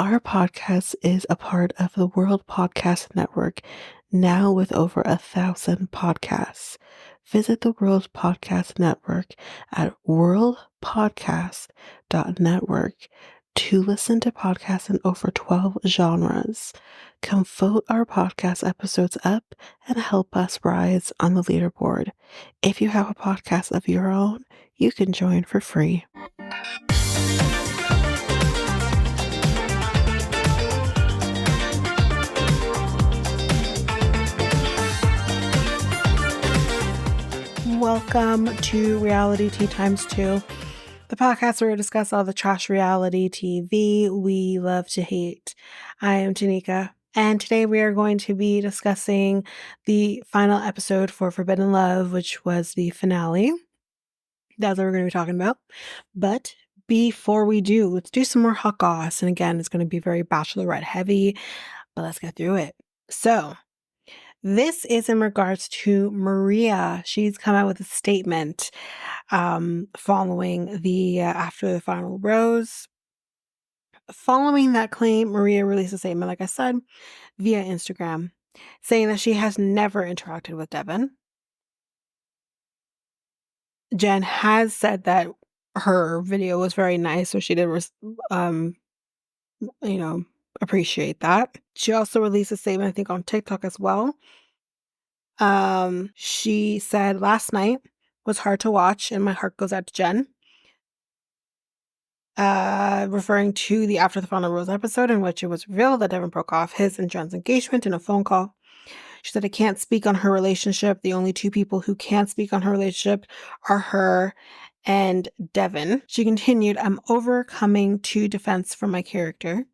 Our podcast is a part of the World Podcast Network, now with over 1,000 podcasts. Visit the World Podcast Network at worldpodcast.network to listen to podcasts in over 12 genres. Come vote our podcast episodes up and help us rise on the leaderboard. If you have a podcast of your own, you can join for free. Welcome to Reality Tea Times 2, the podcast where we discuss all the trash reality TV we love to hate. I am Tanika, and today we are going to be discussing the final episode for Forbidden Love, which was the finale. That's what we're going to be talking about. But before we do, let's do some more hot goss. And again, it's going to be very Bachelorette heavy, but let's get through it. So, this is in regards to Maria. She's come out with a statement following the after the final rose. Following that claim, Maria released a statement, like I said, via Instagram, saying that she has never interacted with Devin. Jen has said that her video was very nice, so she did, appreciate that. She also released a statement, I think, on TikTok as well. She said, last night was hard to watch and my heart goes out to Jen. Referring to the After the Final Rose episode in which it was revealed that Devin broke off his and Jen's engagement in a phone call. She said, I can't speak on her relationship. The only two people who can speak on her relationship are her and Devin. She continued, I'm overcoming to defense for my character.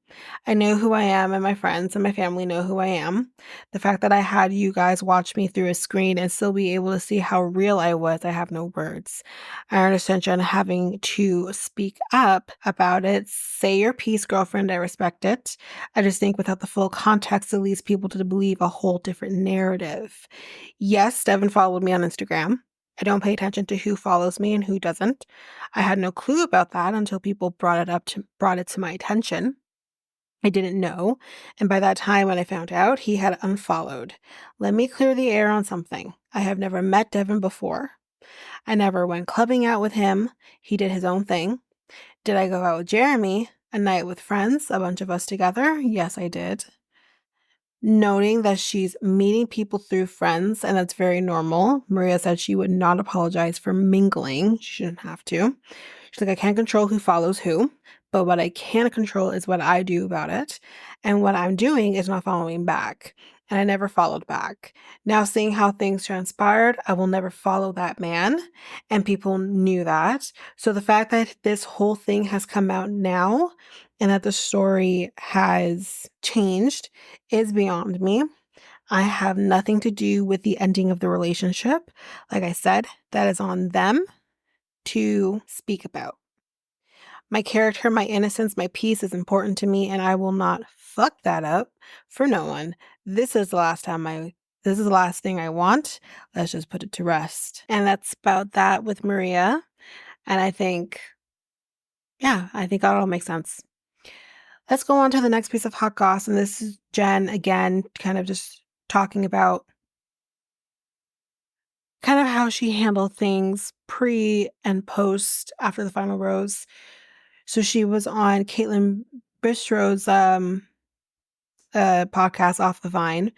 I know who I am and my friends and my family know who I am. The fact that I had you guys watch me through a screen and still be able to see how real I was, I have no words. I understand Jen having to speak up about it. Say your piece, girlfriend. I respect it. I just think without the full context, it leads people to believe a whole different narrative. Yes, Devin followed me on Instagram. I don't pay attention to who follows me and who doesn't. I had no clue about that until people brought it to my attention. I didn't know, and by that time when I found out, he had unfollowed. Let me clear the air on something. I have never met Devin before. I never went clubbing out with him. He did his own thing. Did I go out with Jeremy? A night with friends, a bunch of us together? Yes, I did. Noting that she's meeting people through friends, and that's very normal. Maria said she would not apologize for mingling. She shouldn't have to. She's like, I can't control who follows who, but what I can control is what I do about it. And what I'm doing is not following back. And I never followed back. Now, seeing how things transpired, I will never follow that man. And people knew that. So the fact that this whole thing has come out now and that the story has changed is beyond me. I have nothing to do with the ending of the relationship. Like I said, that is on them to speak about. My character, my innocence, my peace is important to me, and I will not fuck that up for no one. This is the last thing I want. Let's just put it to rest. And that's about that with Maria. And I think that all makes sense. Let's go on to the next piece of hot goss, and this is Jen again, kind of just talking about kind of how she handled things pre and post after the final rose. So she was on Caitlin Bistro's podcast Off the Vine,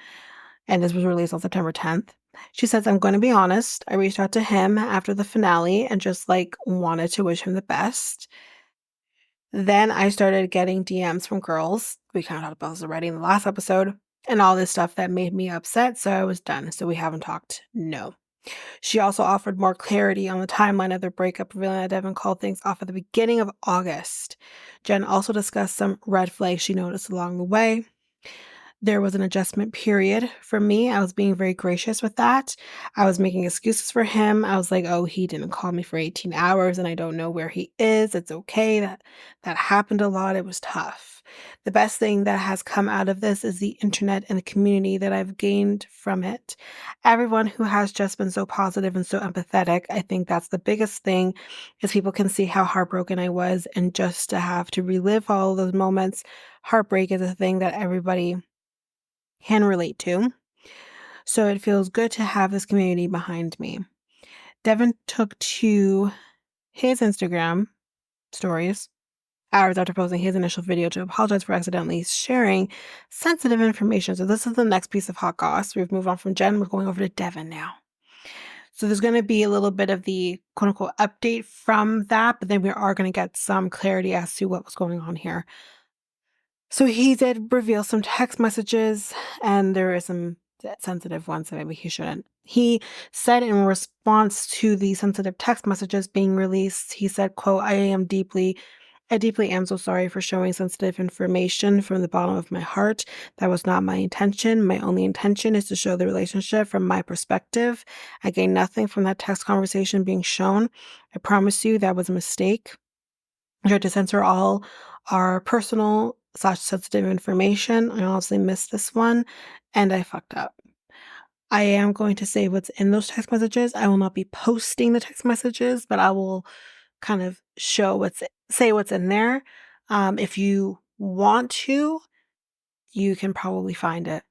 and this was released on September 10th. She says, I'm going to be honest. I reached out to him after the finale and just wanted to wish him the best. Then I started getting DMs from girls. We kind of talked about this already in the last episode, and all this stuff that made me upset. So I was done. So we haven't talked. No. She also offered more clarity on the timeline of their breakup, revealing that Devin called things off at the beginning of August. Jen also discussed some red flags she noticed along the way. There was an adjustment period for me. I was being very gracious with that. I was making excuses for him. I was like, oh, he didn't call me for 18 hours and I don't know where he is. It's okay. That happened a lot. It was tough. The best thing that has come out of this is the internet and the community that I've gained from it. Everyone who has just been so positive and so empathetic, I think that's the biggest thing, is people can see how heartbroken I was, and just to have to relive all of those moments. Heartbreak is a thing that everybody can relate to. So it feels good to have this community behind me. Devin took to his Instagram stories hours after posting his initial video to apologize for accidentally sharing sensitive information. So this is the next piece of hot goss. We've moved on from Jen. We're going over to Devin now. So there's going to be a little bit of the quote-unquote update from that, but then we are going to get some clarity as to what was going on here. So he did reveal some text messages, and there is some sensitive ones, so maybe he shouldn't. He said in response to the sensitive text messages being released, he said, quote, I deeply am so sorry for showing sensitive information from the bottom of my heart. That was not my intention. My only intention is to show the relationship from my perspective. I gained nothing from that text conversation being shown. I promise you that was a mistake. I tried to censor all our personal / sensitive information. I honestly missed this one, and I fucked up. I am going to say what's in those text messages. I will not be posting the text messages, but I will kind of say what's in there. If you want to, you can probably find it.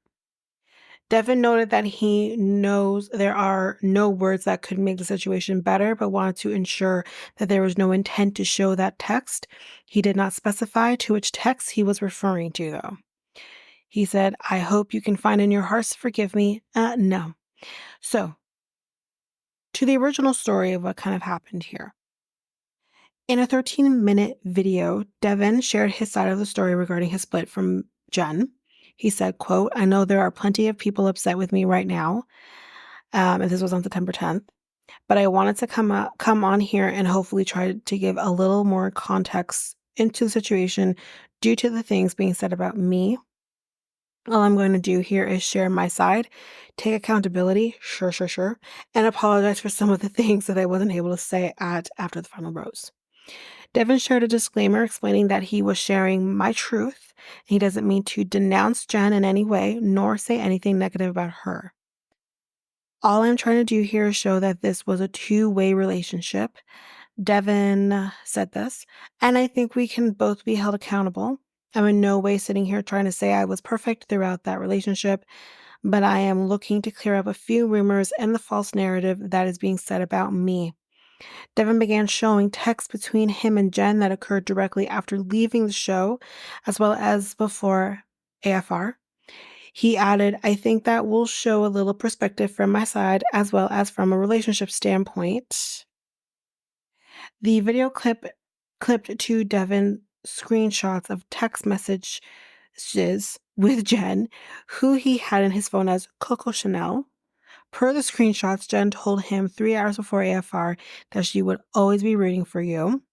Devin noted that he knows there are no words that could make the situation better, but wanted to ensure that there was no intent to show that text. He did not specify to which text he was referring to, though. He said, I hope you can find in your hearts to forgive me. No. So, to the original story of what kind of happened here. In a 13-minute video, Devin shared his side of the story regarding his split from Jen. He said, quote, I know there are plenty of people upset with me right now. And this was on September 10th. But I wanted to come on here and hopefully try to give a little more context into the situation due to the things being said about me. All I'm going to do here is share my side, take accountability, sure, and apologize for some of the things that I wasn't able to say after the final rose. Devin shared a disclaimer explaining that he was sharing my truth. He doesn't mean to denounce Jen in any way, nor say anything negative about her. All I'm trying to do here is show that this was a two-way relationship. Devin said this, and I think we can both be held accountable. I'm in no way sitting here trying to say I was perfect throughout that relationship, but I am looking to clear up a few rumors and the false narrative that is being said about me. Devin began showing texts between him and Jen that occurred directly after leaving the show, as well as before AFR. He added, I think that will show a little perspective from my side, as well as from a relationship standpoint. The video clipped to Devin screenshots of text messages with Jen, who he had in his phone as Coco Chanel. Per the screenshots, Jen told him 3 hours before AFR that she would always be rooting for you.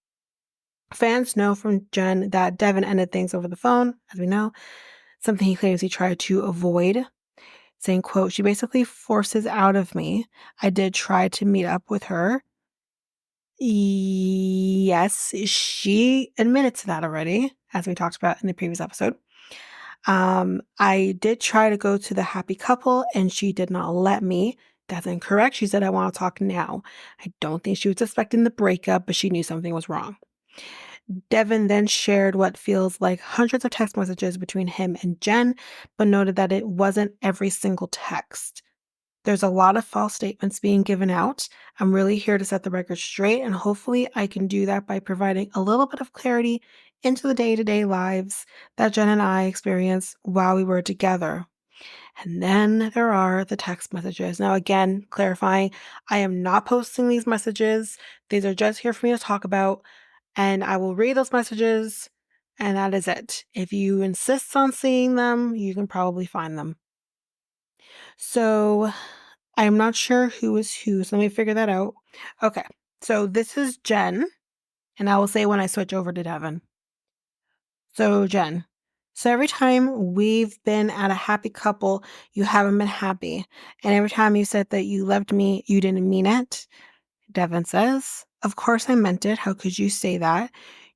Fans know from Jen that Devin ended things over the phone, as we know, something he claims he tried to avoid, saying, quote, she basically forces out of me. I did try to meet up with her. Yes, she admitted to that already, as we talked about in the previous episode. I did try to go to the happy couple, and she did not let me. That's incorrect. She said, I want to talk now. I don't think she was expecting the breakup, but she knew something was wrong. Devin then shared what feels like hundreds of text messages between him and Jen, but noted that it wasn't every single text. There's a lot of false statements being given out. I'm really here to set the record straight, and hopefully I can do that by providing a little bit of clarity into the day-to-day lives that Jen and I experienced while we were together. And then there are the text messages. Now, again, clarifying, I am not posting these messages. These are just here for me to talk about, and I will read those messages, and that is it. If you insist on seeing them, you can probably find them. So I'm not sure who is who, so let me figure that out. Okay, so this is Jen, and I will say when I switch over to Devin. So Jen, so every time we've been at a happy couple, you haven't been happy. And every time you said that you loved me, you didn't mean it. Devin says, of course I meant it. How could you say that?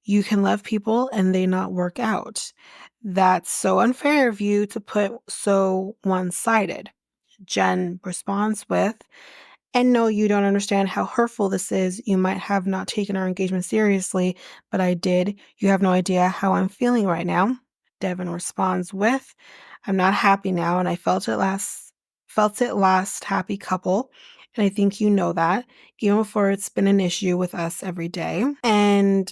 You can love people and they not work out. That's so unfair of you to put so one-sided. Jen responds with, and no, you don't understand how hurtful this is. You might have not taken our engagement seriously, but I did. You have no idea how I'm feeling right now. Devin responds with, I'm not happy now, and I felt it last happy couple. And I think you know that, even before it's been an issue with us every day. And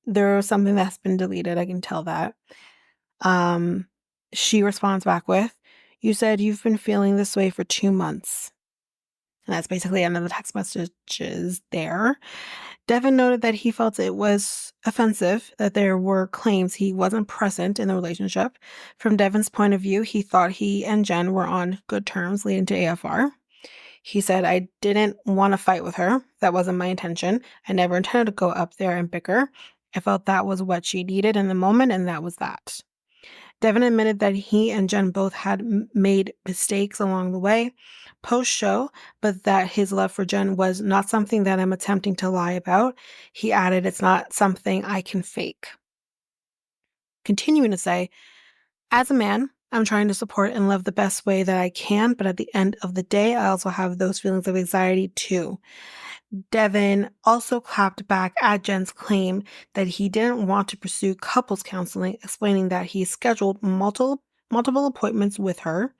there was something that's been deleted, I can tell that. Um, she responds back with, you said you've been feeling this way for 2 months. And that's basically the end of the text messages there. Devin noted that he felt it was offensive that there were claims he wasn't present in the relationship. From Devin's point of view, he thought he and Jen were on good terms leading to AFR. He said, I didn't want to fight with her. That wasn't my intention. I never intended to go up there and bicker. I felt that was what she needed in the moment, and that was that. Devin admitted that he and Jen both had made mistakes along the way post-show, but that his love for Jen was not something that I'm attempting to lie about. He added, it's not something I can fake. Continuing to say, as a man, I'm trying to support and love the best way that I can, but at the end of the day, I also have those feelings of anxiety too. Devin also clapped back at Jen's claim that he didn't want to pursue couples counseling, explaining that he scheduled multiple appointments with her.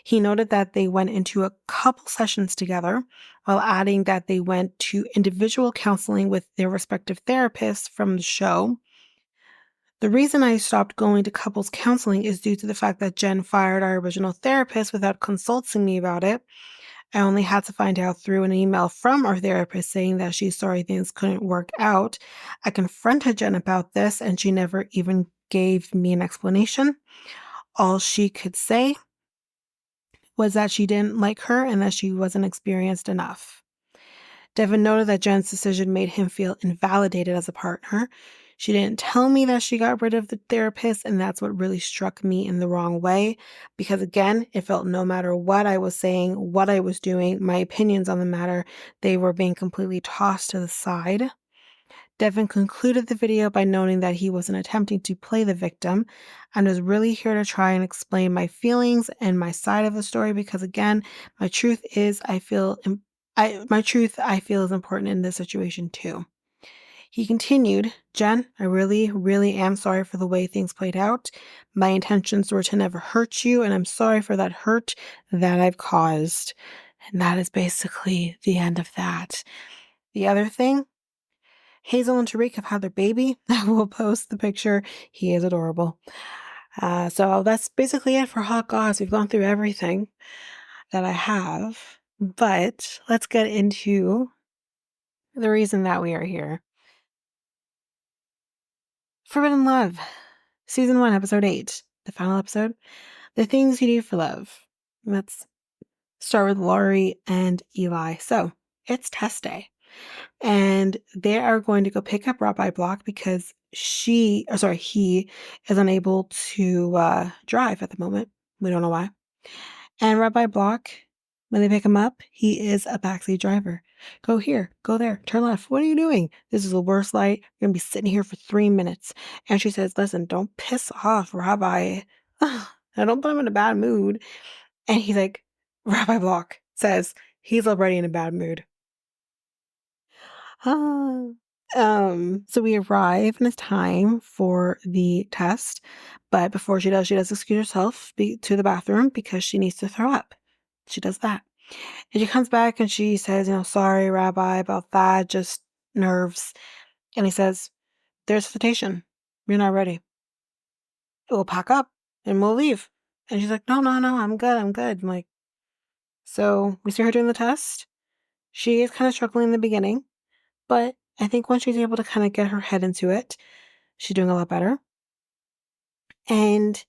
He noted that they went into a couple sessions together, while adding that they went to individual counseling with their respective therapists from the show. The reason I stopped going to couples counseling is due to the fact that Jen fired our original therapist without consulting me about it. I only had to find out through an email from our therapist saying that she's sorry things couldn't work out. I confronted Jen about this, and she never even gave me an explanation. All she could say was that she didn't like her and that she wasn't experienced enough. Devin noted that Jen's decision made him feel invalidated as a partner. She didn't tell me that she got rid of the therapist, and that's what really struck me in the wrong way. Because again, it felt no matter what I was saying, what I was doing, my opinions on the matter, they were being completely tossed to the side. Devin concluded the video by noting that he wasn't attempting to play the victim and was really here to try and explain my feelings and my side of the story because again, my truth I feel is important in this situation too. He continued, Jen, I really, really am sorry for the way things played out. My intentions were to never hurt you, and I'm sorry for that hurt that I've caused. And that is basically the end of that. The other thing, Hazel and Tariq have had their baby. I will post the picture. He is adorable. So that's basically it for Hot Goss. We've gone through everything that I have, but let's get into the reason that we are here. Forbidden Love, Season 1, Episode 8, the final episode. The things you do for love. Let's start with Laurie and Eli. So, it's test day. And they are going to go pick up Rabbi Block because he is unable to drive at the moment. We don't know why. And Rabbi Block, when they pick him up, he is a backseat driver. Go here, go there, turn left. What are you doing? This is the worst light. You're going to be sitting here for 3 minutes. And she says, listen, don't piss off Rabbi. I don't put him in a bad mood. And he's like, Rabbi Block says he's already in a bad mood. So we arrive and it's time for the test. But before she does excuse herself to the bathroom because she needs to throw up. She does that. And she comes back and she says, sorry, Rabbi, about that, just nerves. And he says, there's visitation. You're not ready. We'll pack up and we'll leave. And she's like, no, I'm good. I'm like, so we see her doing the test. She is kind of struggling in the beginning, but I think once she's able to kind of get her head into it, she's doing a lot better. And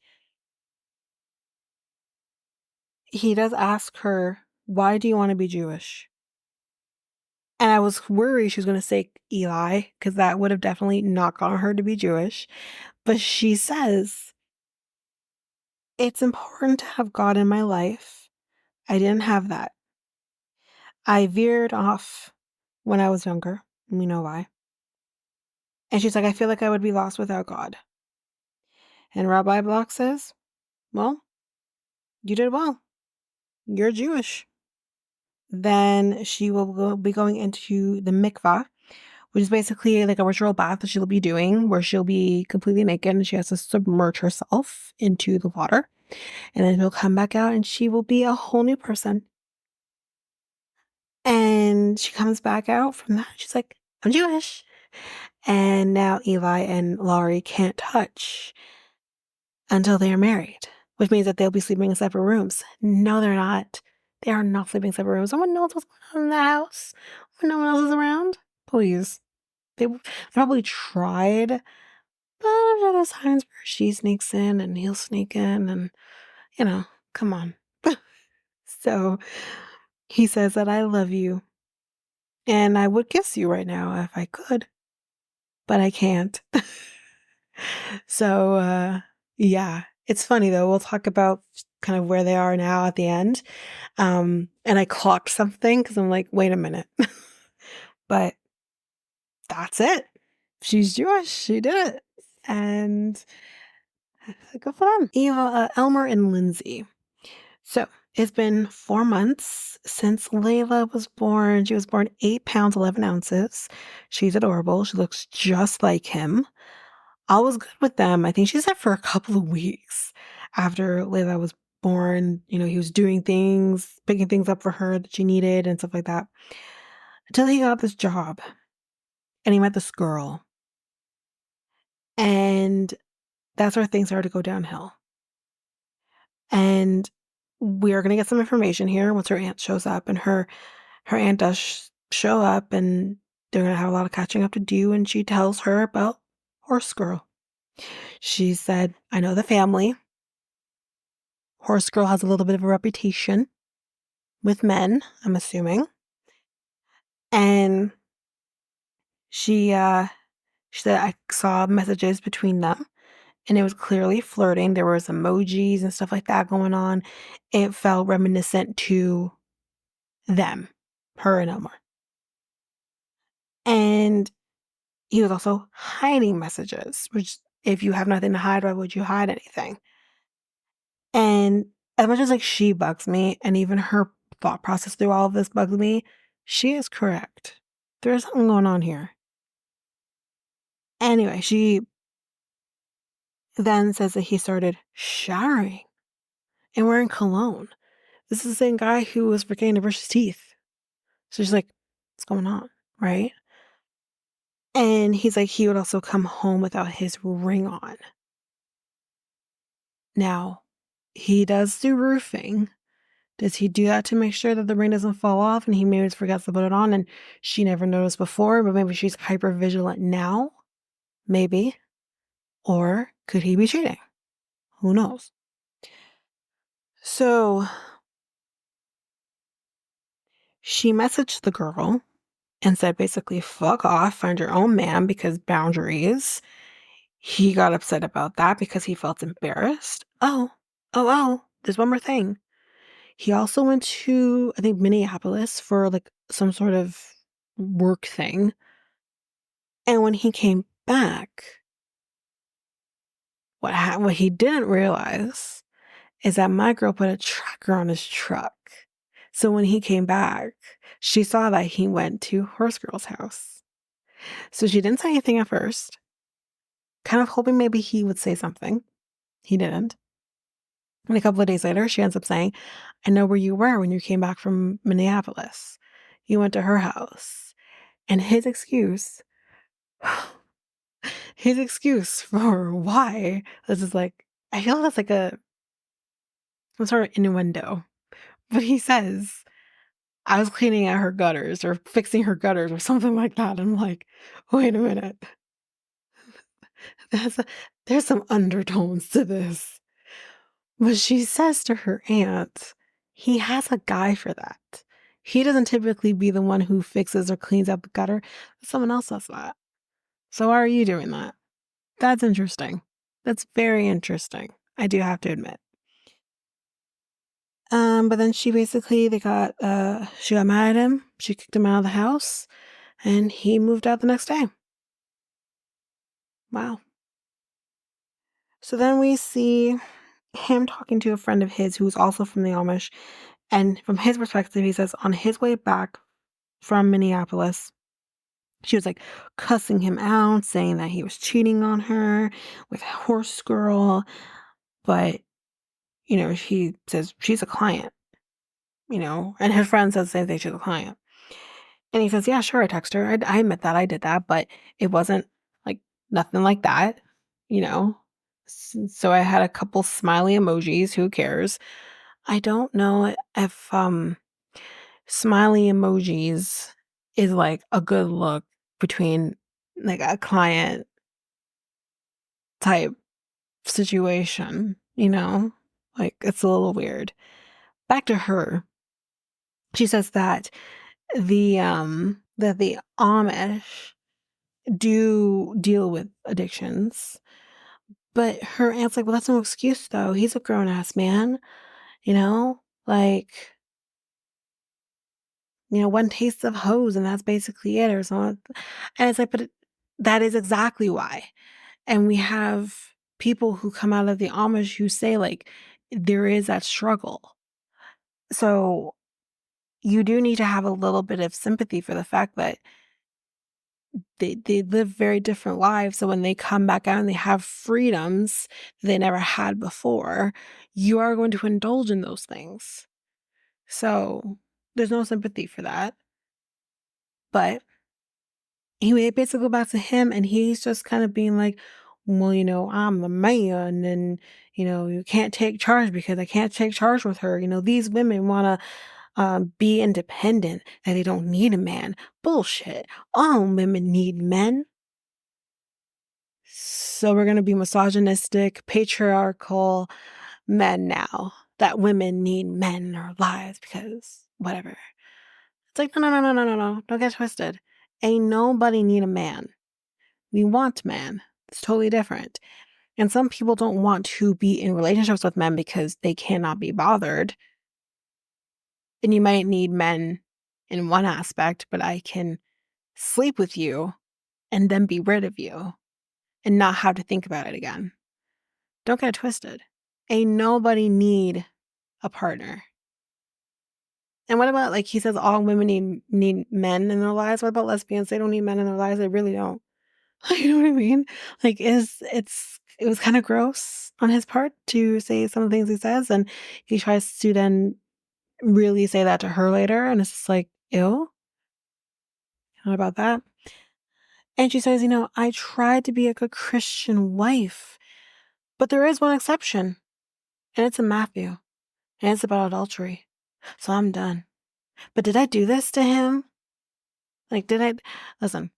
he does ask her, why do you want to be Jewish? And I was worried she was going to say Eli, because that would have definitely not gotten her to be Jewish. But she says, it's important to have God in my life. I didn't have that. I veered off when I was younger. We know why. And she's like, I feel like I would be lost without God. And Rabbi Block says, well, you did well. You're Jewish. Then she will be going into the mikvah, which is basically like a ritual bath that she'll be doing where she'll be completely naked and she has to submerge herself into the water. And then she'll come back out and she will be a whole new person. And she comes back out from that. She's like, I'm Jewish. And now Eli and Laurie can't touch until they are married, which means that they'll be sleeping in separate rooms. No, they're not. They are not sleeping in separate rooms. Someone knows what's going on in the house when no one else is around. Please. They probably tried, but there's times where she sneaks in and he'll sneak in and, come on. So he says that I love you and I would kiss you right now if I could, but I can't. So, yeah, it's funny though. We'll talk about kind of where they are now at the end. And I clocked something because I'm like, wait a minute. But that's it. She's Jewish. She did it. And good for them. Elmer and Lindsey. So it's been 4 months since Layla was born. She was born 8 pounds, 11 ounces. She's adorable. She looks just like him. All was good with them. I think she said for a couple of weeks after Layla was born, he was doing things, picking things up for her that she needed and stuff like that. Until he got this job and he met this girl. And that's where things started to go downhill. And we're going to get some information here once her aunt shows up. And her aunt does show up and they're going to have a lot of catching up to do. And she tells her about Horse Girl. She said, I know the family. Horse Girl has a little bit of a reputation with men, I'm assuming. And she said, I saw messages between them and it was clearly flirting. There was emojis and stuff like that going on. It felt reminiscent to them, her and Elmer. And he was also hiding messages, which if you have nothing to hide, why would you hide anything? And as much as like she bugs me and even her thought process through all of this bugs me, she is correct. There's something going on here. Anyway, she then says that he started showering and wearing cologne. This is the same guy who was forgetting to brush his teeth. So she's like, what's going on? Right? And he's like, he would also come home without his ring on. Now, he does do roofing. Does he do that to make sure that the ring doesn't fall off and he maybe just forgets to put it on and she never noticed before, but maybe she's hyper vigilant now? Maybe. Or could he be cheating? Who knows? So she messaged the girl and said basically, fuck off, find your own man because boundaries. He got upset about that because he felt embarrassed. Oh, there's one more thing. He also went to, I think, Minneapolis for like some sort of work thing. And when he came back, what he didn't realize is that my girl put a tracker on his truck. So when he came back, she saw that he went to Horse Girl's house. So she didn't say anything at first, kind of hoping maybe he would say something. He didn't. And a couple of days later, she ends up saying, I know where you were when you came back from Minneapolis. You went to her house. And his excuse for why this is like, I feel that's like some sort of innuendo. But he says, I was cleaning out her gutters or fixing her gutters or something like that. I'm like, wait a minute. There's some undertones to this. But she says to her aunt, he has a guy for that. He doesn't typically be the one who fixes or cleans out the gutter. Someone else does that. So why are you doing that? That's interesting. That's very interesting. I do have to admit. But then she got mad at him. She kicked him out of the house and he moved out the next day. Wow. So then we see him talking to a friend of his who's also from the Amish. And from his perspective, he says on his way back from Minneapolis, she was like cussing him out, saying that he was cheating on her with Horse Girl. But, he says she's a client, and his friend says the same thing, she's a client. And he says, yeah, sure, I text her. I admit that I did that, but it wasn't like nothing like that, you know? So I had a couple smiley emojis. Who cares? I don't know if smiley emojis is like a good look between like a client type situation, Like it's a little weird. Back to her. She says that the Amish do deal with addictions, but her aunt's like, well, that's no excuse though. He's a grown ass man, like, one taste of hose and that's basically it or something. And it's like, but that is exactly why. And we have people who come out of the Amish who say like there is that struggle. So you do need to have a little bit of sympathy for the fact that they live very different lives. So when they come back out and they have freedoms they never had before, you are going to indulge in those things. So there's no sympathy for that. But he basically go back to him and he's just kind of being like, well, I'm the man and, you can't take charge because I can't take charge with her. These women want to be independent and they don't need a man. Bullshit. All women need men. So we're going to be misogynistic, patriarchal men now. That women need men in their lives because whatever. It's like, no. Don't get twisted. Ain't nobody need a man. We want man. It's totally different. And some people don't want to be in relationships with men because they cannot be bothered. And you might need men in one aspect, but I can sleep with you and then be rid of you and not have to think about it again. Don't get it twisted. Ain't nobody need a partner. And what about, like, he says all women need men in their lives? What about lesbians? They don't need men in their lives. They really don't. You know what I mean? Like, it was kind of gross on his part to say some of the things he says, and he tries to then really say that to her later, and it's just like, ew. What about that? And she says, I tried to be a good Christian wife, but there is one exception, and it's in Matthew, and it's about adultery. So I'm done. But did I do this to him? Like, listen,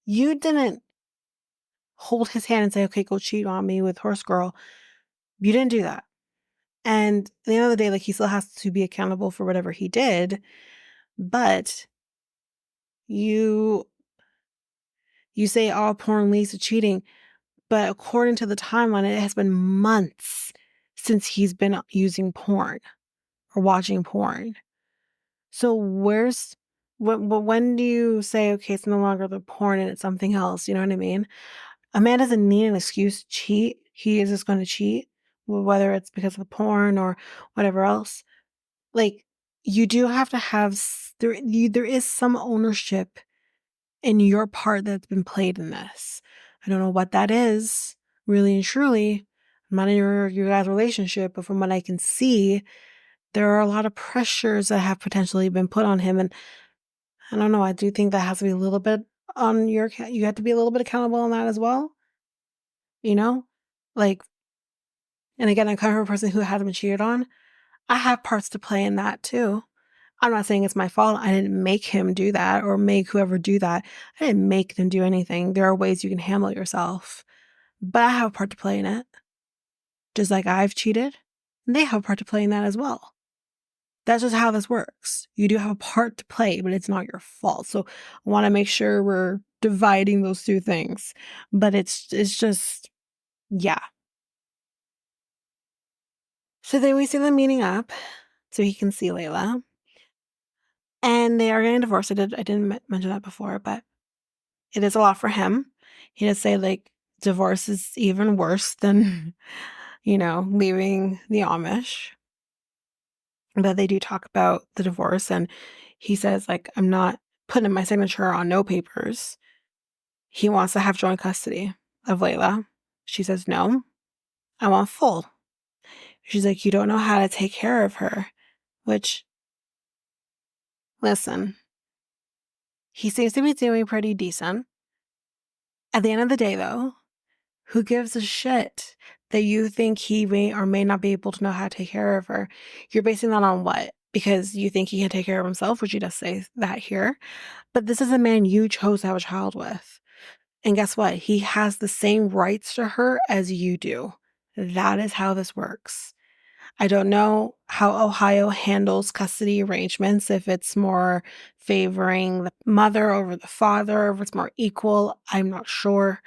you didn't hold his hand and say, okay, go cheat on me with Horse Girl. You didn't do that. And at the end of the day, like, he still has to be accountable for whatever he did. But you say all porn leads to cheating. But according to the timeline, it has been months since he's been using porn or watching porn. So when do you say, okay, it's no longer the porn and it's something else? You know what I mean? A man doesn't need an excuse to cheat. He is just going to cheat, whether it's because of the porn or whatever else. Like, you do have to have, there is some ownership in your part that's been played in this. I don't know what that is, really and truly. I'm not in your guys' relationship, but from what I can see, there are a lot of pressures that have potentially been put on him. And I don't know, I do think that has to be a little bit on you have to be a little bit accountable on that as well, you know? Like, and again, I'm kind of a person who hasn't been cheated on. I have parts to play in that too. I'm not saying it's my fault. I didn't make him do that or make whoever do that. I didn't make them do anything. There are ways you can handle yourself, but I have a part to play in it. Just like I've cheated, they have a part to play in that as well. That's just how this works. You do have a part to play, but it's not your fault. So I want to make sure we're dividing those two things. But it's just, yeah. So then we see them meeting up so he can see Layla. And they are getting divorced. I didn't mention that before, but it is a lot for him. He does say, like, divorce is even worse than, leaving the Amish. But they do talk about the divorce, and he says, like, I'm not putting my signature on no papers. He wants to have joint custody of Layla. She says, no, I want full. She's like, you don't know how to take care of her, which, listen, he seems to be doing pretty decent. At the end of the day, though, who gives a shit that you think he may or may not be able to know how to take care of her? You're basing that on what? Because you think he can take care of himself, which he does say that here. But this is a man you chose to have a child with. And guess what? He has the same rights to her as you do. That is how this works. I don't know how Ohio handles custody arrangements, if it's more favoring the mother over the father, if it's more equal. I'm not sure.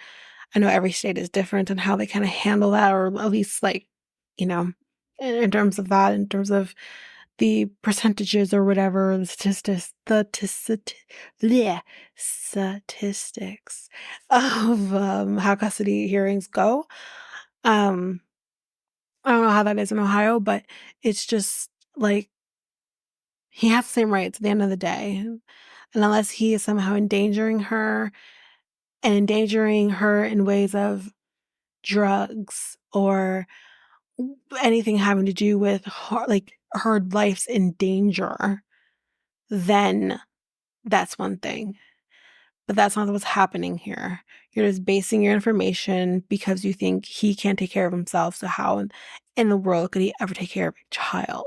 I know every state is different and how they kind of handle that, or at least you know, in terms of that, in terms of the percentages or whatever, the statistics of how custody hearings go. Um, I don't know how that is in Ohio, but it's just like he has the same rights at the end of the day. And unless he is somehow endangering her and endangering her in ways of drugs or anything having to do with her, like her life's in danger, then that's one thing. But that's not what's happening here. You're just basing your information because you think he can't take care of himself. So how in the world could he ever take care of a child?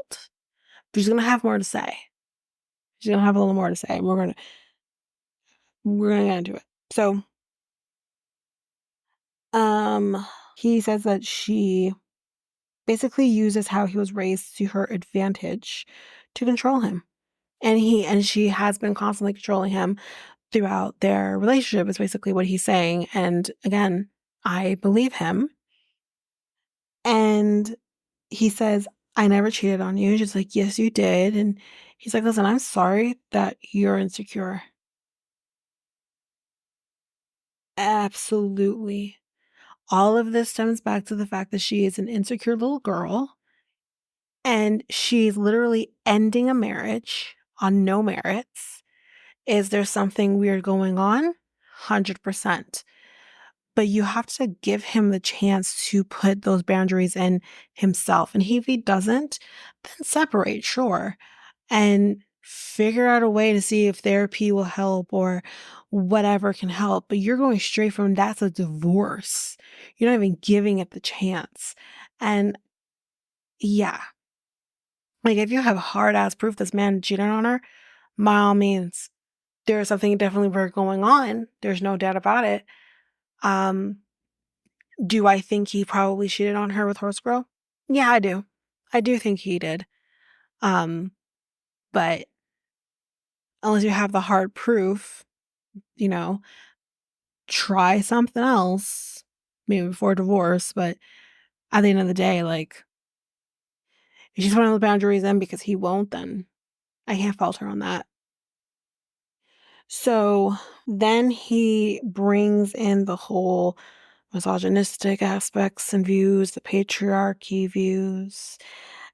But she's gonna have more to say. She's gonna have a little more to say. And we're gonna get into it. So um he says that she basically uses how he was raised to her advantage to control him. And she has been constantly controlling him throughout their relationship, is basically what he's saying. And again, I believe him. And he says, I never cheated on you. She's like, yes, you did. And he's like, listen, I'm sorry that you're insecure. Absolutely. All of this stems back to the fact that she is an insecure little girl and she's literally ending a marriage on no merits. Is there something weird going on? 100%. But you have to give him the chance to put those boundaries in himself. And if he doesn't, then separate, sure. And figure out a way to see if therapy will help or whatever can help. But you're going straight from that's a divorce. You're not even giving it the chance. And yeah, like if you have hard ass proof this man cheated on her, by all means, there's something definitely weird going on. There's no doubt about it. Um, do I think he probably cheated on her with Horse Girl? Yeah, I do. I do think he did. Um, but unless you have the hard proof, you know, try something else, maybe before divorce. But at the end of the day, like, if she's putting the boundaries in because he won't, then I can't fault her on that. So then he brings in the whole misogynistic aspects and views, the patriarchy views.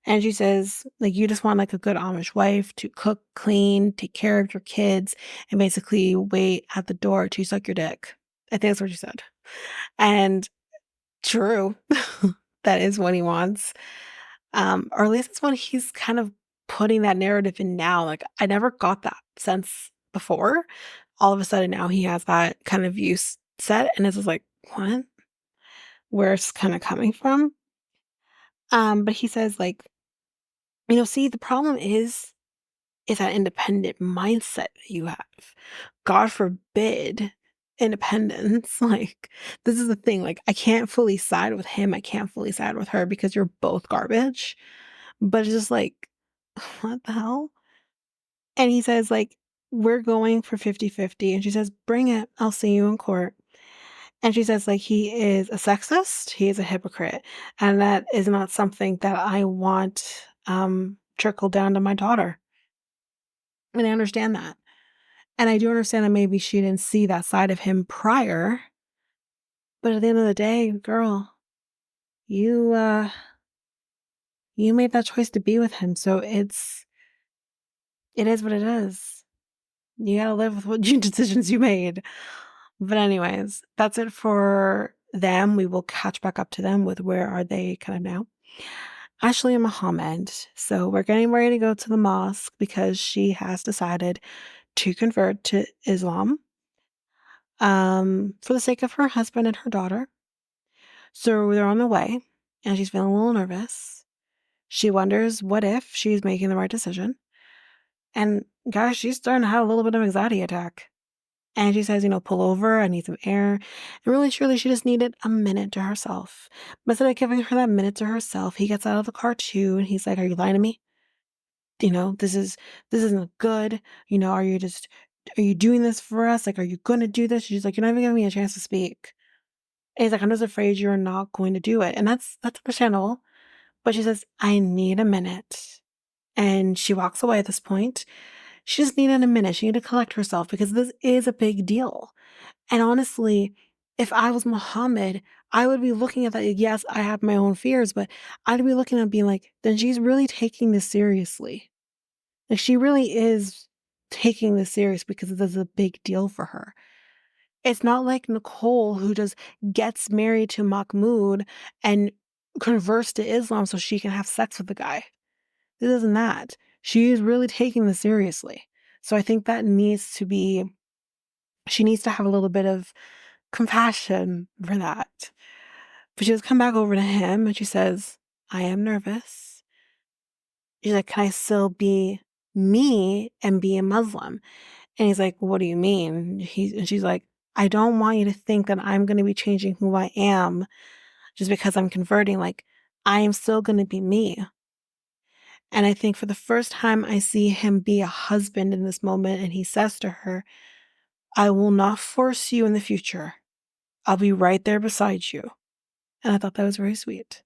And she says, like, you just want like a good Amish wife to cook, clean, take care of your kids, and basically wait at the door to suck your dick. I think that's what she said. And true, that is what he wants. Or at least it's what he's kind of putting that narrative in now. Like, I never got that sense before. All of a sudden now he has that kind of view set, and it's just like, what? Where it's kind of coming from. But he says, like, see, the problem is that independent mindset that you have. God forbid independence. Like, this is the thing. Like, I can't fully side with him. I can't fully side with her because you're both garbage. But it's just like, what the hell? And he says, like, we're going for 50-50. And she says, bring it. I'll see you in court. And she says, like, he is a sexist. He is a hypocrite. And that is not something that I want trickle down to my daughter. And I understand that. And I do understand that maybe she didn't see that side of him prior, But at the end of the day, girl, you you made that choice to be with him, so it is what it is. You gotta live with what decisions you made. But anyways, that's it for them. We will catch back up to them with where are they kind of now. Ashley and Muhammad. So we're getting ready to go to the mosque because she has decided to convert to Islam for the sake of her husband and her daughter. So they're on the way and she's feeling a little nervous. She wonders what if she's making the right decision. And guys, she's starting to have a little bit of anxiety attack. And she says, pull over, I need some air. And really, truly, she just needed a minute to herself. But instead of giving her that minute to herself, he gets out of the car too, and he's like, are you lying to me? This isn't good. Are you doing this for us? Like, are you going to do this? She's like, you're not even giving me a chance to speak. And he's like, I'm just afraid you're not going to do it. And that's understandable. But she says, I need a minute. And she walks away at this point. She just needed a minute. She needed to collect herself because this is a big deal. And honestly, if I was Muhammad, I would be looking at that. Yes, I have my own fears, but I'd be looking at being like, then she's really taking this seriously. Like she really is taking this serious because this is a big deal for her. It's not like Nicole who just gets married to Mahmoud and converts to Islam so she can have sex with the guy. This isn't that. She is really taking this seriously. So I think that she needs to have a little bit of compassion for that. But she does come back over to him and she says, I am nervous. She's like, can I still be me and be a Muslim? And he's like, well, what do you mean? And she's like, I don't want you to think that I'm going to be changing who I am just because I'm converting. Like, I am still going to be me. And I think for the first time, I see him be a husband in this moment. And he says to her, I will not force you in the future. I'll be right there beside you. And I thought that was very sweet.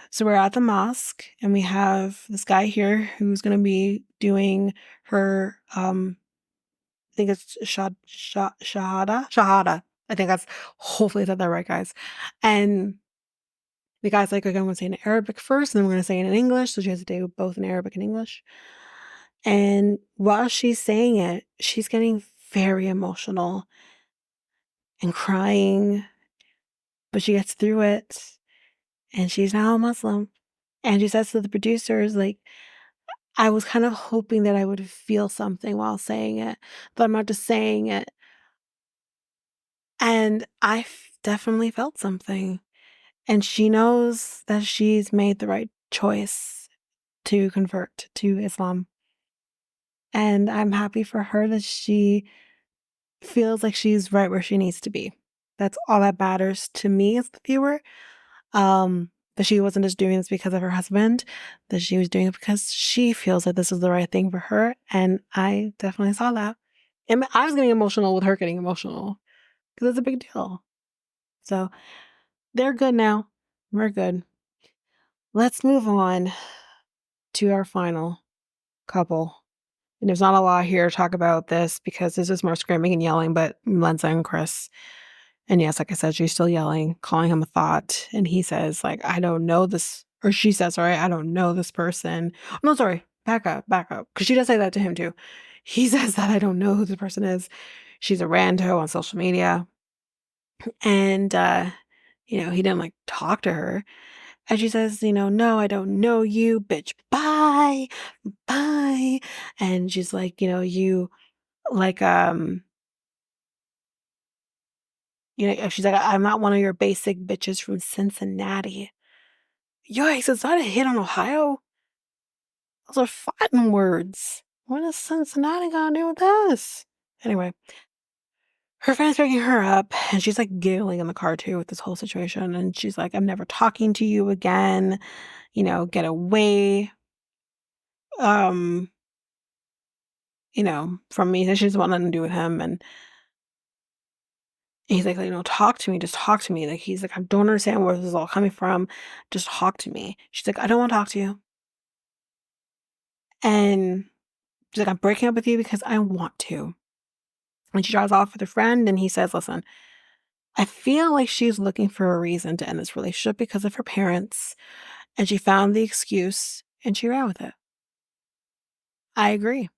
So we're at the mosque and we have this guy here who's going to be doing her, I think it's Shahada. I think hopefully I said that right, guys. And the guy's like, okay, I'm going to say it in Arabic first, and then we're going to say it in English. So she has to do both in Arabic and English. And while she's saying it, she's getting very emotional and crying, but she gets through it. And she's now a Muslim. And she says to the producers, like, I was kind of hoping that I would feel something while saying it, but I'm not just saying it. And I definitely felt something. And she knows that she's made the right choice to convert to Islam. And I'm happy for her that she feels like she's right where she needs to be. That's all that matters to me as the viewer. That she wasn't just doing this because of her husband, that she was doing it because she feels that this is the right thing for her. And I definitely saw that. And I was getting emotional with her getting emotional because it's a big deal. So they're good now. We're good. Let's move on to our final couple. And there's not a lot here to talk about this because this is more screaming and yelling, but Lensa and Chris. And yes, like I said, she's still yelling, calling him a thought. And he says, like, I don't know this, or she says, sorry, I don't know this person. Oh, no, sorry, back up. Because she does say that to him too. He says that I don't know who the person is. She's a rando on social media. And, he didn't like talk to her. And she says, no, I don't know you, bitch. Bye. Bye. And she's like, you like, she's like, I'm not one of your basic bitches from Cincinnati. Yikes, is that a hit on Ohio? Those are fighting words. What does Cincinnati got to do with this? Anyway, her friend's picking her up, and she's like giggling in the car too with this whole situation. And she's like, I'm never talking to you again. Get away, um, from me. She doesn't want nothing to do with him. And he's like, talk to me. Just talk to me. Like, he's like, I don't understand where this is all coming from. Just talk to me. She's like, I don't want to talk to you. And she's like, I'm breaking up with you because I want to. And she drives off with her friend, and he says, listen, I feel like she's looking for a reason to end this relationship because of her parents, and she found the excuse and she ran with it. I agree.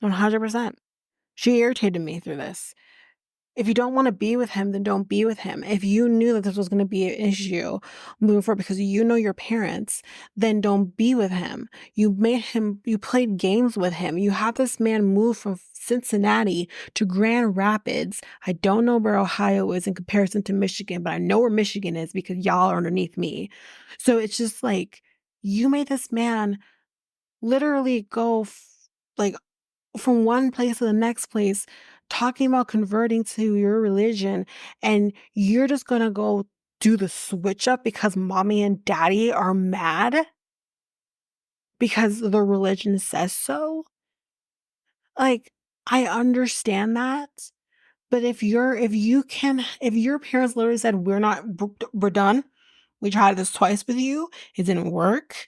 100%. She irritated me through this. If you don't wanna be with him, then don't be with him. If you knew that this was gonna be an issue moving forward because you know your parents, then don't be with him. You played games with him. You had this man move from Cincinnati to Grand Rapids. I don't know where Ohio is in comparison to Michigan, but I know where Michigan is because y'all are underneath me. So it's just like, you made this man literally go like from one place to the next place, talking about converting to your religion, and you're just gonna go do the switch up because mommy and daddy are mad because the religion says so? Like, I understand that, but if your parents literally said, we're done. We tried this twice with you, it didn't work.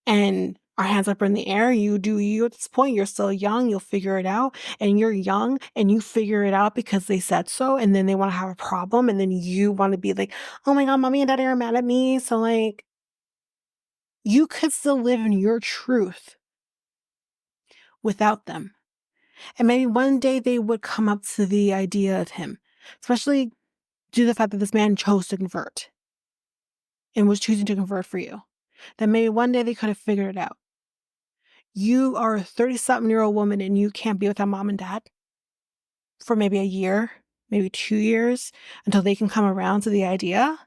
And our hands up in the air. You do you at this point. You're still young. You'll figure it out. And you're young and you figure it out because they said so. And then they want to have a problem. And then you want to be like, oh my God, mommy and daddy are mad at me. So, like, you could still live in your truth without them. And maybe one day they would come up to the idea of him, especially due to the fact that this man chose to convert and was choosing to convert for you. That maybe one day they could have figured it out. You are a 30-something-year-old woman and you can't be with that mom and dad for maybe a year, maybe 2 years until they can come around to the idea?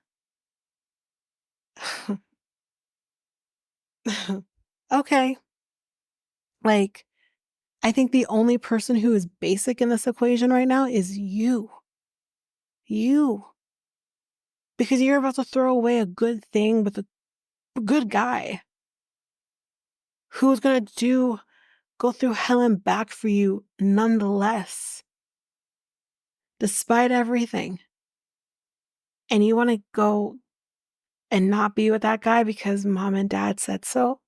Okay. Like, I think the only person who is basic in this equation right now is you. You. Because you're about to throw away a good thing with a good guy who's gonna go through hell and back for you nonetheless, despite everything. And you wanna go and not be with that guy because mom and dad said so?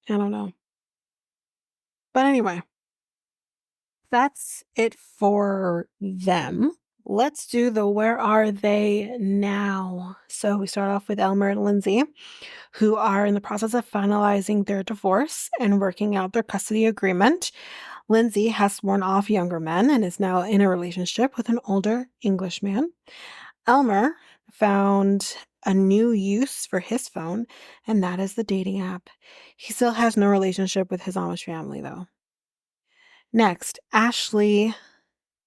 I don't know. But anyway, that's it for them. Let's do the where are they now? So we start off with Elmer and Lindsey, who are in the process of finalizing their divorce and working out their custody agreement. Lindsey has sworn off younger men and is now in a relationship with an older English man. Elmer found a new use for his phone, and that is the dating app. He still has no relationship with his Amish family, though. Next, Ashley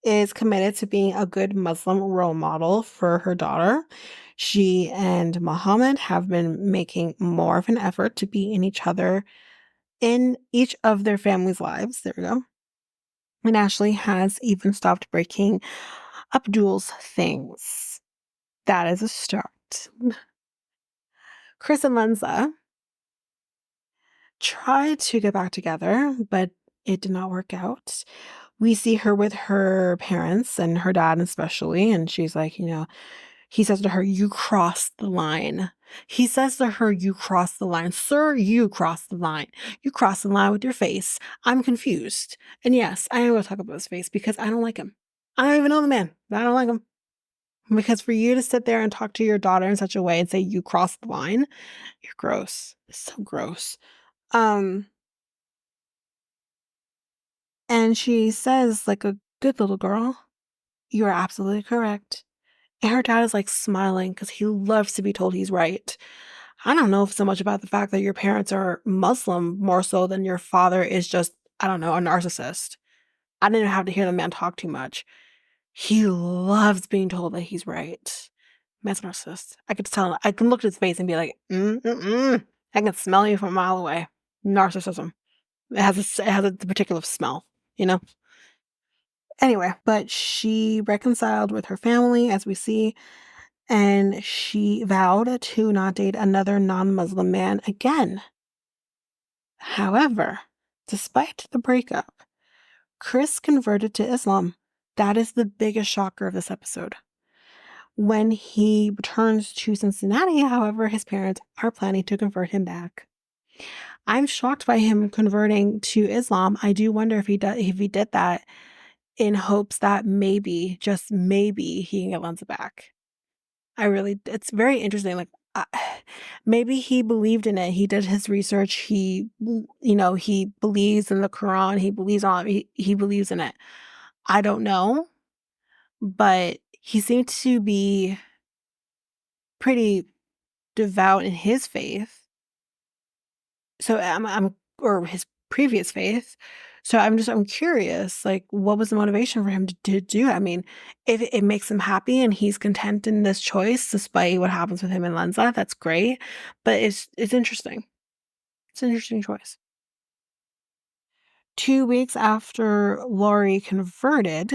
is committed to being a good Muslim role model for her daughter. She and Muhammad have been making more of an effort to be in each of their families' lives. There we go. And Ashley has even stopped breaking Abdul's things. That is a start. Chris and Lensa tried to get back together, but it did not work out. We see her with her parents and her dad especially, and she's like, he says to her, "You crossed the line." He says to her, "You crossed the line. Sir, you crossed the line. You crossed the line with your face. I'm confused." And yes, I am going to talk about his face because I don't like him. I don't even know the man, but I don't like him. Because for you to sit there and talk to your daughter in such a way and say you crossed the line, you're gross. It's so gross. Um, and she says, like a good little girl, "You are absolutely correct." And her dad is like smiling because he loves to be told he's right. I don't know so much about the fact that your parents are Muslim more so than your father is just, I don't know, a narcissist. I didn't have to hear the man talk too much. He loves being told that he's right. Man's a narcissist. I could tell. I can look at his face and be like, I can smell you from a mile away. Narcissism. It has a particular smell, you know? Anyway, but she reconciled with her family, as we see, and she vowed to not date another non-Muslim man again. However, despite the breakup, Chris converted to Islam. That is the biggest shocker of this episode. When he returns to Cincinnati, however, his parents are planning to convert him back. I'm shocked by him converting to Islam. I do wonder if he did that in hopes that maybe, just maybe, he can get Lensa back. It's very interesting, like, maybe he believed in it, he did his research, he believes in the Quran, he believes in it. I don't know, but he seemed to be pretty devout in his faith. So I'm or his previous faith. So I'm curious, like, what was the motivation for him to do it? I mean, if it makes him happy and he's content in this choice, despite what happens with him and Lensa, that's great. But it's interesting. It's an interesting choice. 2 weeks after Laurie converted,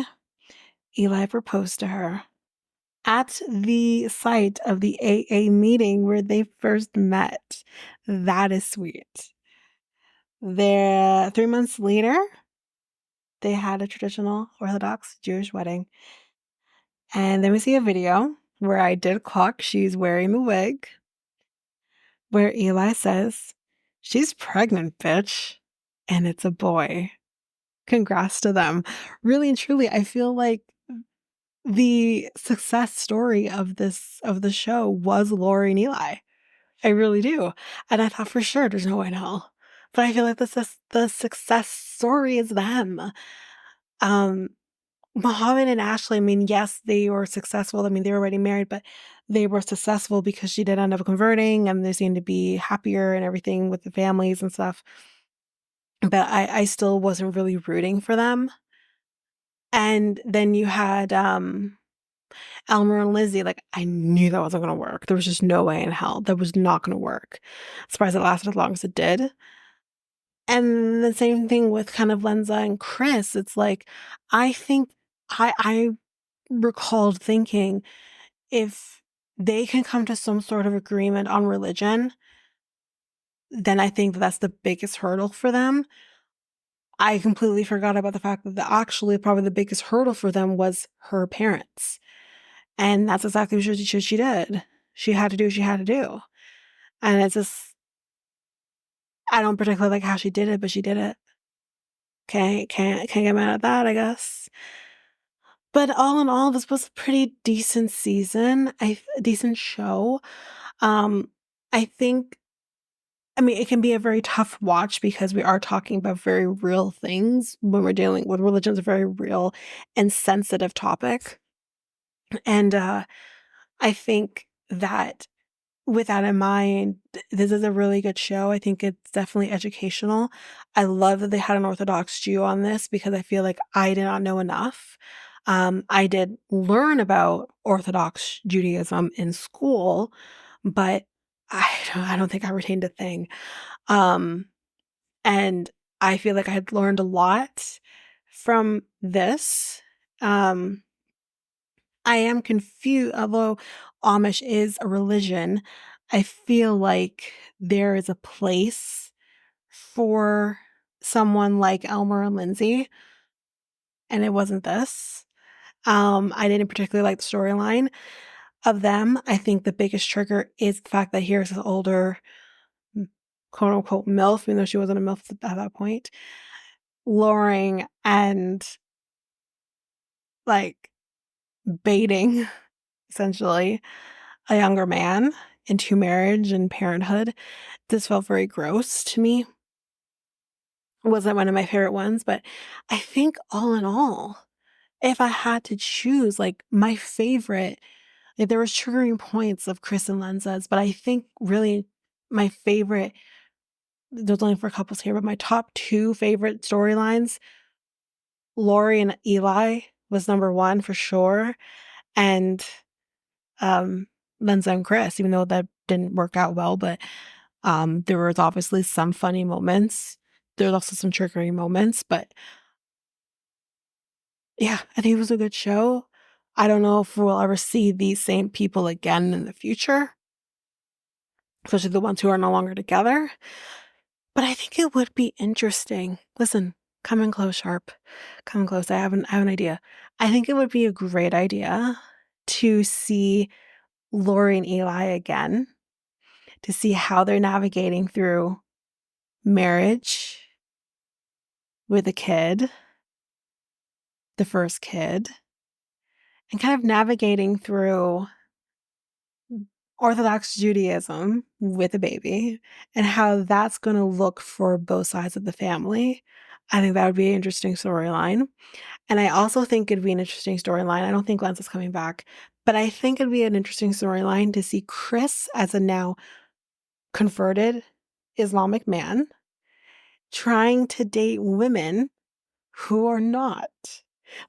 Eli proposed to her at the site of the AA meeting where they first met. That is sweet. There, 3 months later, they had a traditional Orthodox Jewish wedding. And then we see a video where I did clock she's wearing the wig, where Eli says, "She's pregnant, bitch." And it's a boy. Congrats to them. Really and truly, I feel like the success story of the show was Laurie and Eli. I really do. And I thought for sure there's no way in hell. But I feel like the success story is them. Um, Muhammad and Ashley, I mean, yes, they were successful. I mean, they were already married, but they were successful because she did end up converting and they seemed to be happier and everything with the families and stuff. But I still wasn't really rooting for them. And then you had Elmer and Lindsey, like, I knew that wasn't gonna work. There was just no way in hell. That was not gonna work. Surprised it lasted as long as it did. And the same thing with kind of Lensa and Chris. It's like, I think I recalled thinking if they can come to some sort of agreement on religion, then I think that's the biggest hurdle for them. I completely forgot about the fact that actually probably the biggest hurdle for them was her parents. And that's exactly what she did. She had to do what she had to do. And it's just, I don't particularly like how she did it, but she did it. Can't get mad at that, I guess. But all in all, this was a pretty decent season. A decent show. Um, I think, I mean, it can be a very tough watch because we are talking about very real things when we're dealing with religion. Is a very real and sensitive topic. And I think that with that in mind, this is a really good show. I think it's definitely educational. I love that they had an Orthodox Jew on this because I feel like I did not know enough. I did learn about Orthodox Judaism in school, but I don't think I retained a thing. Um, and I feel like I had learned a lot from this. Um, I am confused, although Amish is a religion, I feel like there is a place for someone like Elmer and Lindsey, and it wasn't this. I didn't particularly like the storyline of them. I think the biggest trigger is the fact that here's this older, quote unquote, MILF, even though she wasn't a MILF at that point, luring and like baiting essentially a younger man into marriage and parenthood. This felt very gross to me. It wasn't one of my favorite ones, but I think all in all, if I had to choose, like, my favorite, like, there was triggering points of Chris and Lensa's, but I think really my favorite, there's only 4 couples here, but my top 2 favorite storylines, Laurie and Eli was number 1 for sure, and, um, Lensa and Chris, even though that didn't work out well, but there was obviously some funny moments. There's also some triggering moments, but yeah, I think it was a good show. I don't know if we'll ever see these same people again in the future, especially the ones who are no longer together. But I think it would be interesting. Listen, come in close, Sharp. Come in close. I have an idea. I think it would be a great idea to see Laurie and Eli again, to see how they're navigating through marriage with a kid the first kid and kind of navigating through Orthodox Judaism with a baby and how that's going to look for both sides of the family. I think that would be an interesting storyline. And I also think it'd be an interesting storyline. I don't think Lensa's coming back, but I think it'd be an interesting storyline to see Chris as a now converted Islamic man trying to date women who are not.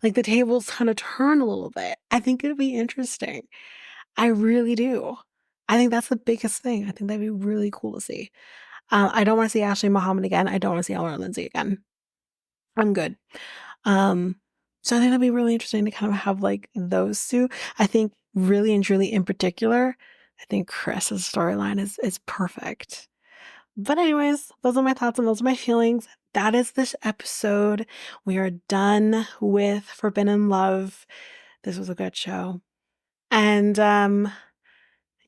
Like the tables kind of turn a little bit. I think it'd be interesting. I really do. I think that's the biggest thing. I think that'd be really cool to see. I don't want to see Ashley Muhammad again. I don't want to see Elmer and Lindsey again. I'm good. So I think that'd be really interesting to kind of have like those two. I think really and truly in particular, I think Chris's storyline is perfect. But anyways, those are my thoughts and those are my feelings. That is this episode. We are done with Forbidden Love. This was a good show. And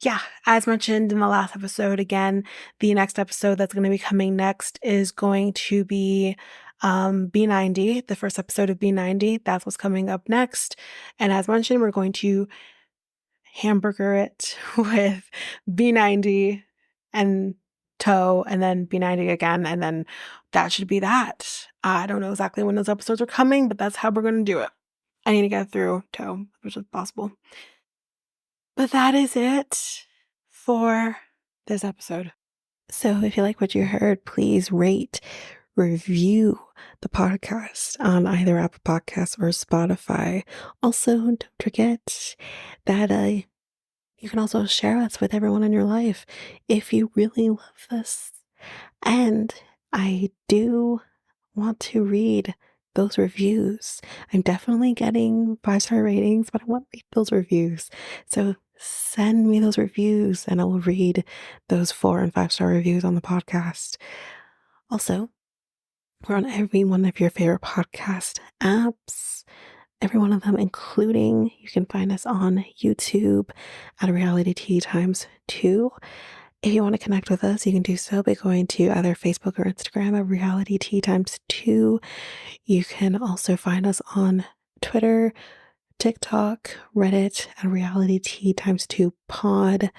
yeah, as mentioned in the last episode, again, the next episode that's going to be coming next is going to be B90, the first episode of B90. That's what's coming up next. And as mentioned, we're going to hamburger it with B90 and Toe and then B90 again. And then that should be that. I don't know exactly when those episodes are coming, but that's how we're going to do it. I need to get through Toe, which is possible. But that is it for this episode. So if you like what you heard, please rate, review the podcast on either Apple Podcasts or Spotify. Also, don't forget that you can also share us with everyone in your life if you really love this. And I do want to read those reviews. I'm definitely getting 5-star ratings, but I want to read those reviews. So send me those reviews and I will read those 4 and 5-star reviews on the podcast. Also, we're on every one of your favorite podcast apps. Every one of them, including you can find us on YouTube at Reality Tea Times 2. If you want to connect with us, you can do so by going to either Facebook or Instagram at Reality Tea Times 2. You can also find us on Twitter, TikTok, Reddit at Reality Tea Times 2 Pod.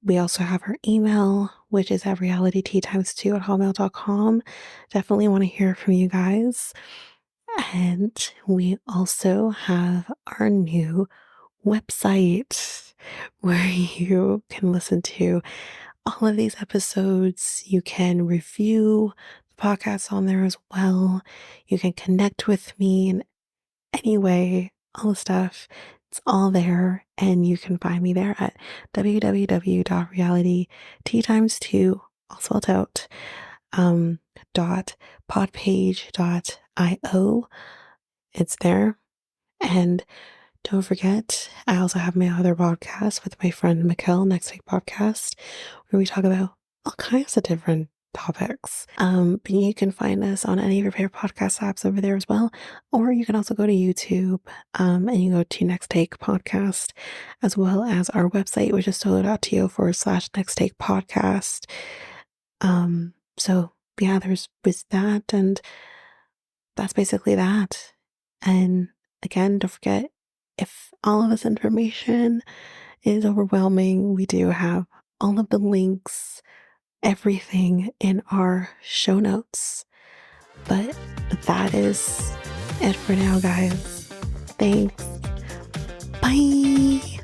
We also have our email, which is at realityteatimes2 at hotmail.com. Definitely want to hear from you guys. And we also have our new website where you can listen to all of these episodes. You can review the podcast on there as well. You can connect with me in any way, all the stuff. It's all there. And you can find me there at www.realityteatimes2, all spelled out, .podpage.io. It's there. And don't forget, I also have my other podcast with my friend Mikkel, Next Take Podcast, where we talk about all kinds of different topics. But you can find us on any of your favorite podcast apps over there as well. Or you can also go to YouTube and you go to Next Take Podcast, as well as our website, which is solo.to/Next Take Podcast. So yeah, there's that, and that's basically that. And again, don't forget, if all of this information is overwhelming, we do have all of the links, everything in our show notes. But that is it for now, guys. Thanks. Bye.